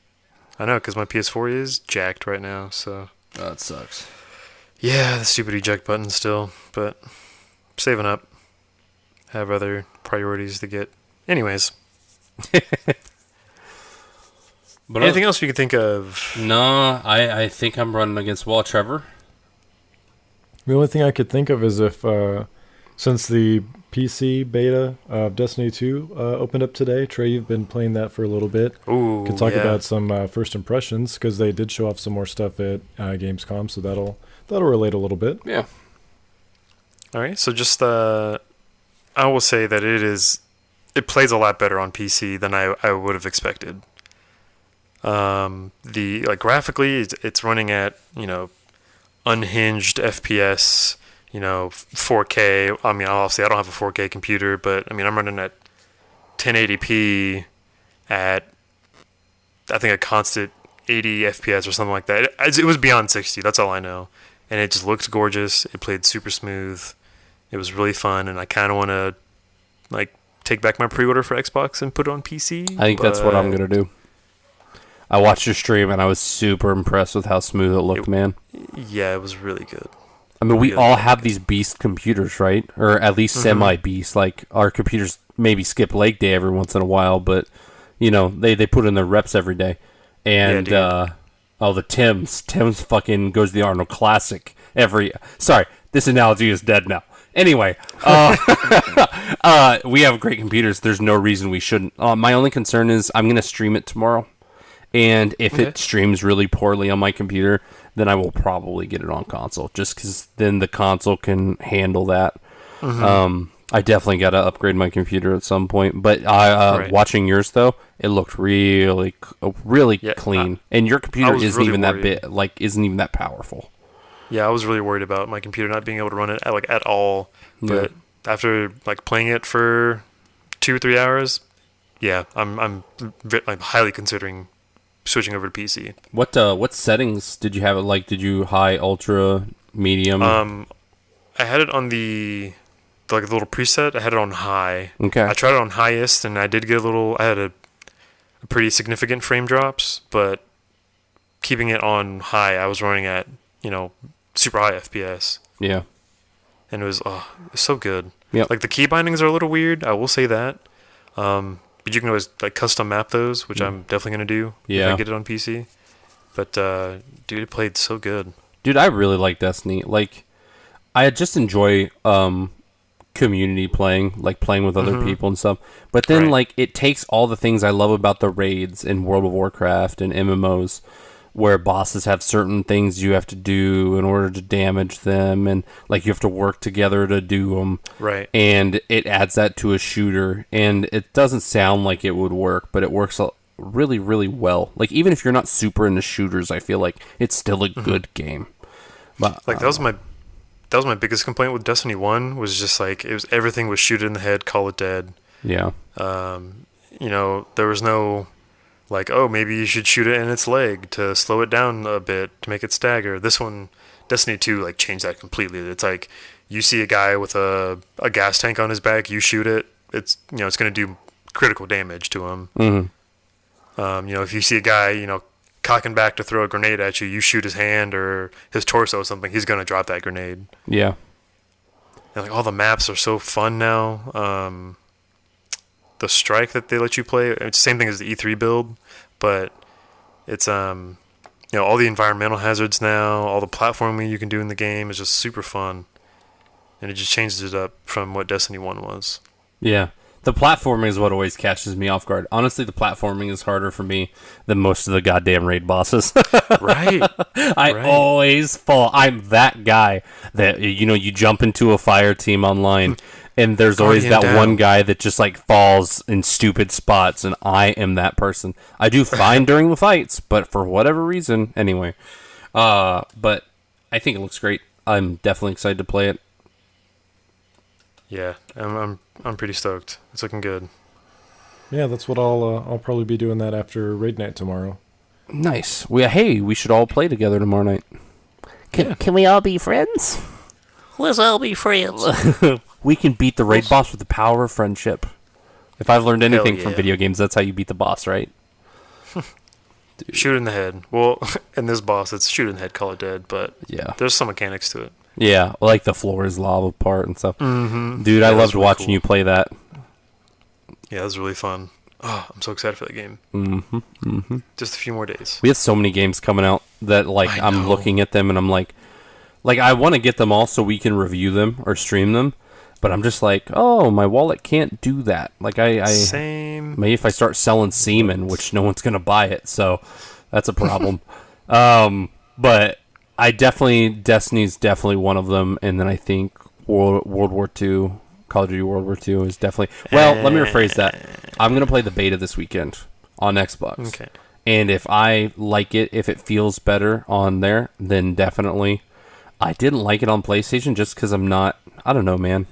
I know, because my PS4 is jacked right now, so... That sucks. Yeah, the stupid eject button still, but saving up. Have other priorities to get. Anyways. But Anything else you could think of? No, I think I'm running against Wall Trevor. The only thing I could think of is if, since the PC beta of Destiny 2 opened up today, Trey, you've been playing that for a little bit. Ooh, Could talk yeah. about some first impressions, because they did show off some more stuff at Gamescom, so that'll relate a little bit. Yeah. All right, so just I will say that it plays a lot better on PC than I would have expected. Graphically, it's running at unhinged FPS, 4K. I mean, obviously I don't have a 4K computer, but I mean I'm running at 1080p at I think a constant 80 FPS or something like that. It was beyond 60. That's all I know, and it just looked gorgeous. It played super smooth. It was really fun, and I kind of want to take back my pre-order for Xbox and put it on PC. I think that's what I'm going to do. I watched your stream, and I was super impressed with how smooth it looked, man. Yeah, it was really good. I mean, we Really all good. have these beast computers, right? Or at least semi-beast. Like, our computers maybe skip leg day every once in a while, but, they put in their reps every day. And, the Tim's fucking goes to the Arnold Classic Sorry, this analogy is dead now. Anyway, we have great computers. There's no reason we shouldn't. My only concern is I'm going to stream it tomorrow. And if it streams really poorly on my computer, then I will probably get it on console, just because then the console can handle that. I definitely got to upgrade my computer at some point. But Right. watching yours, though, it looked really clean. And your computer was isn't really even worried. that big, isn't even that powerful. Yeah, I was really worried about my computer not being able to run it at all. But after playing it for 2 or 3 hours, yeah, I'm highly considering switching over to PC. What settings did you have it like? Did you high, ultra, medium? I had it on the little preset. I had it on high. Okay. I tried it on highest, and I did get I had a pretty significant frame drops, but keeping it on high, I was running at super high FPS, Yeah. and it was so good. Yep. Like the key bindings are a little weird. I will say that. But you can always custom map those, which I'm definitely gonna do if I get it on PC. But dude, it played so good. Dude, I really like Destiny. Like, I just enjoy community playing, like playing with other people and stuff. But then, Right. it takes all the things I love about the raids in World of Warcraft and MMOs, where bosses have certain things you have to do in order to damage them, and you have to work together to do them. Right. And it adds that to a shooter, and it doesn't sound like it would work, but it works really, really well. Like, even if you're not super into shooters, I feel like it's still a good game. But That was my biggest complaint with Destiny 1 was just everything was shoot it in the head, call it dead. yeah, There was no Like, oh, maybe you should shoot it in its leg to slow it down a bit to make it stagger. This one, Destiny 2, like changed that completely. It's like you see a guy with a gas tank on his back, you shoot it, it's it's going to do critical damage to him. If you see a guy, cocking back to throw a grenade at you, you shoot his hand or his torso or something, he's going to drop that grenade. Yeah. And like all the maps are so fun now. The strike that they let you play, it's the same thing as the E3 build, but it's all the environmental hazards now, all the platforming you can do in the game is just super fun, and it just changes it up from what Destiny 1 was. Yeah. The platforming is what always catches me off guard. Honestly, the platforming is harder for me than most of the goddamn raid bosses. Right. I always fall. I'm that guy that, you jump into a fire team online, and there's always that one guy that just, like, falls in stupid spots, and I am that person. I do fine during the fights, but for whatever reason, anyway. But I think it looks great. I'm definitely excited to play it. Yeah, I'm pretty stoked. It's looking good. Yeah, that's what I'll probably be doing that after raid night tomorrow. Nice. We should all play together tomorrow night. Can we all be friends? Let's all be friends. We can beat the raid boss with the power of friendship. If I've learned anything from yeah. video games, that's how you beat the boss, right? Shoot in the head. Well, in this boss, it's shoot in the head, call it dead, but Yeah. there's some mechanics to it. Yeah, like the floor is lava part and stuff. Mm-hmm. Dude, Yeah, I that's loved really watching cool. you play that. Yeah, it was really fun. Oh, I'm so excited for that game. Just a few more days. We have so many games coming out that, like, I I'm know. looking at them and I'm like, I want to get them all so we can review them or stream them, but I'm just like, oh, my wallet can't do that. Like, I Same. maybe if I start selling semen, which no one's gonna buy it, so that's a problem. But Destiny's definitely one of them, and then I think World War II, Call of Duty World War II is definitely. Well, let me rephrase that. I'm gonna play the beta this weekend on Xbox. Okay. And if I like it, if it feels better on there, then definitely. I didn't like it on PlayStation just because I'm not. I don't know, man.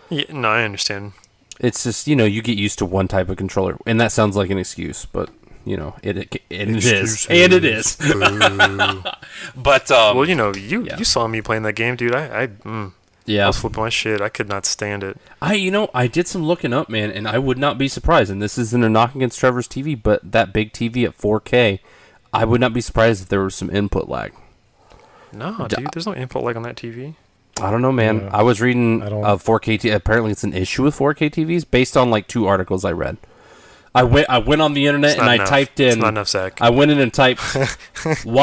Yeah, no, I understand. It's just you get used to one type of controller, and that sounds like an excuse, but it is, and it is. But Well, you saw me playing that game, dude. I yeah, was flipping my shit. I could not stand it. I did some looking up, man, and I would not be surprised. And this isn't a knock against Trevor's TV, but that big TV at 4K, I would not be surprised if there was some input lag. No, dude, there's no input lag on that TV. I don't know, man. Yeah. I was reading I don't- 4K TV. Apparently, it's an issue with 4K TVs based on like 2 articles I read. I went on the internet It's and not I enough. typed in. It's not enough, Zach. I went in and typed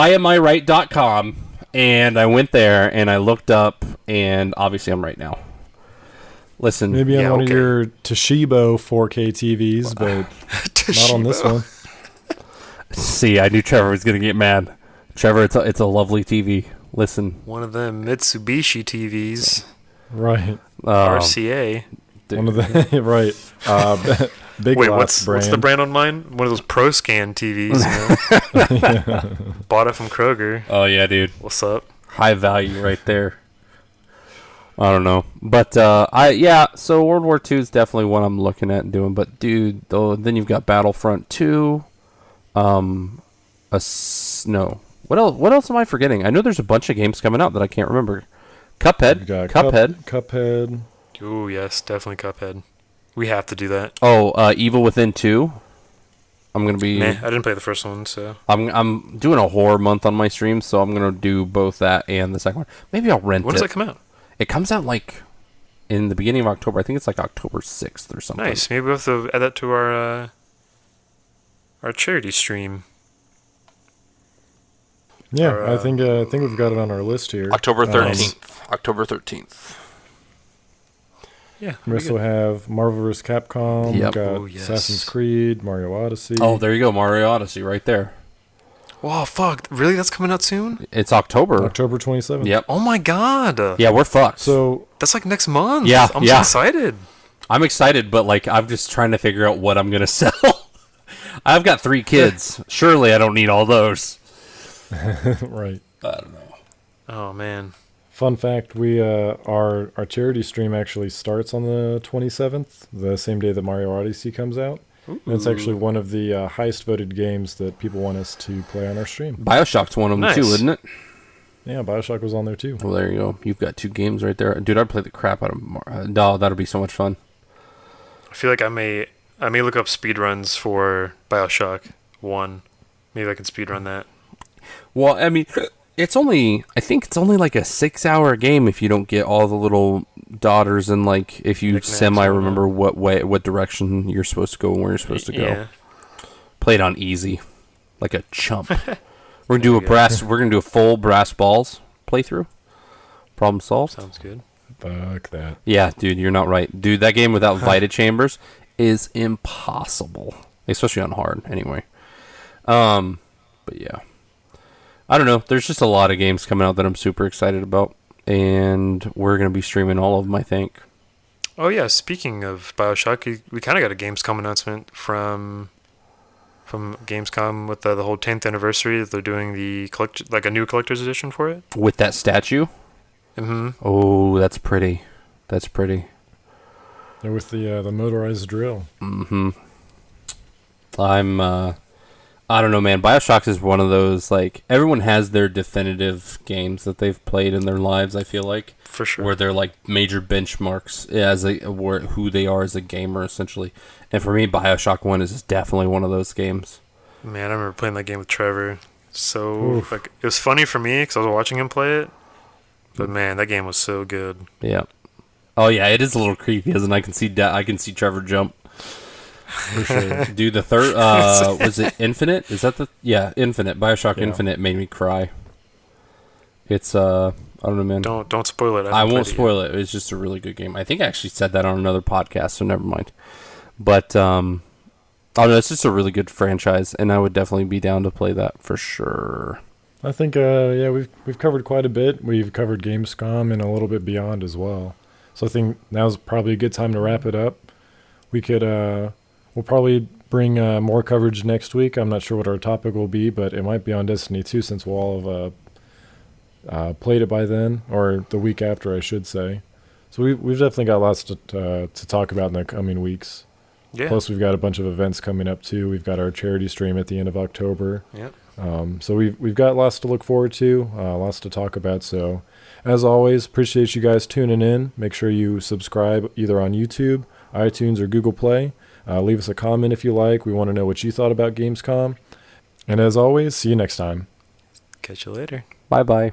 whyamiright.com, and I went there and I looked up, and obviously I'm right now. Listen, Maybe on Yeah, one okay. of your Toshiba 4K TVs, but not on this one. see, I knew Trevor was gonna get mad. Trevor, it's a lovely TV. Listen, One of them Mitsubishi TVs, Right. RCA. One of the right. Big Wait, Lots what's the brand on mine? One of those ProScan TVs. Bought it from Kroger. oh yeah, dude, What's up? high value right there. I don't know, but so World War II is definitely one I'm looking at and doing. But dude, though, then you've got Battlefront 2. No. What else? What else am I forgetting? I know there's a bunch of games coming out that I can't remember. Cuphead. You've got Cuphead. Cuphead. Ooh, yes, definitely Cuphead. We have to do that. Oh, Evil Within 2. I'm gonna be. Nah, I didn't play the first one, so I'm doing a horror month on my stream, so I'm gonna do both that and the second one. Maybe I'll rent when it. does that come out? It comes out like in the beginning of October. I think it's like October 6th or something. Nice. Maybe we'll have to add that to our charity stream. Yeah, Or, I think we've got it on our list here. October Um, 13th. October 13th. Yeah. We also have Marvel vs. Capcom. Yep. We've got Oh, yes. Assassin's Creed, Mario Odyssey. Oh, there you go, Mario Odyssey right there. Wow, fuck. Really? That's coming out soon? It's October. October 27th. Yep. Oh my god. Yeah, we're fucked. So That's like next month. Yeah, I'm yeah. so excited. I'm excited, but like I'm just trying to figure out what I'm gonna sell. I've got 3 kids. Surely I don't need all those. right. I don't know. Oh man. Fun fact: we our charity stream actually starts on the 27th, the same day that Mario Odyssey comes out. And it's actually one of the highest voted games that people want us to play on our stream. BioShock's one of them Nice. too, isn't it? Yeah, Bioshock was on there too. Well, there you go. You've got 2 games right there. Dude, I'd play the crap out of no, that'll be so much fun. I feel like I may look up speedruns for BioShock 1. Maybe I can speedrun that. Well, I mean, I think it's only like a 6-hour game if you don't get all the little daughters and like if you Knickknacks semi-remember what direction you're supposed to go and where you're supposed to go. Yeah. Play it on easy, like a chump. We're gonna do There you go. We're gonna do a full brass balls playthrough. Problem solved. Sounds good. Fuck that. Yeah, dude, you're not right, dude. That game without Vita chambers is impossible, especially on hard. Anyway, but yeah, I don't know. There's just a lot of games coming out that I'm super excited about, and we're gonna be streaming all of them, I think. Oh yeah, speaking of BioShock, we kind of got a Gamescom announcement from Gamescom with the whole 10th anniversary. They're doing like a new collector's edition for it. With that statue. Mm-hmm. Oh, that's pretty. That's pretty. They're with the motorized drill. Mm-hmm. I don't know, man. BioShock is one of those, like, everyone has their definitive games that they've played in their lives, I feel like. For sure. Where they're, like, major benchmarks as who they are as a gamer, essentially. And for me, BioShock 1 is definitely one of those games. Man, I remember playing that game with Trevor. So, Oof. like, it was funny for me because I was watching him play it. But man, that game was so good. Yeah. Oh, yeah, it is a little creepy, isn't it? I can see Trevor jump. For sure. Dude, the third, was it Infinite? Is that yeah, Infinite. BioShock Yeah. Infinite made me cry. It's, I don't know, man. Don't spoil it. I won't spoil it. It's just a really good game. I think I actually said that on another podcast, so never mind. But, oh no, it's just a really good franchise, and I would definitely be down to play that for sure. I think yeah, we've covered quite a bit. We've covered Gamescom and a little bit beyond as well. So I think now's probably a good time to wrap it up. We could we'll probably bring more coverage next week. I'm not sure what our topic will be, but it might be on Destiny 2 since we'll all have played it by then, or the week after, I should say. So we've definitely got lots to talk about in the coming weeks. Yeah. Plus, we've got a bunch of events coming up too. We've got our charity stream at the end of October. Yep. So we've got lots to look forward to, lots to talk about. So, as always, appreciate you guys tuning in. Make sure you subscribe either on YouTube, iTunes, or Google Play. Leave us a comment if you like. We want to know what you thought about Gamescom. And as always, see you next time. Catch you later. Bye-bye.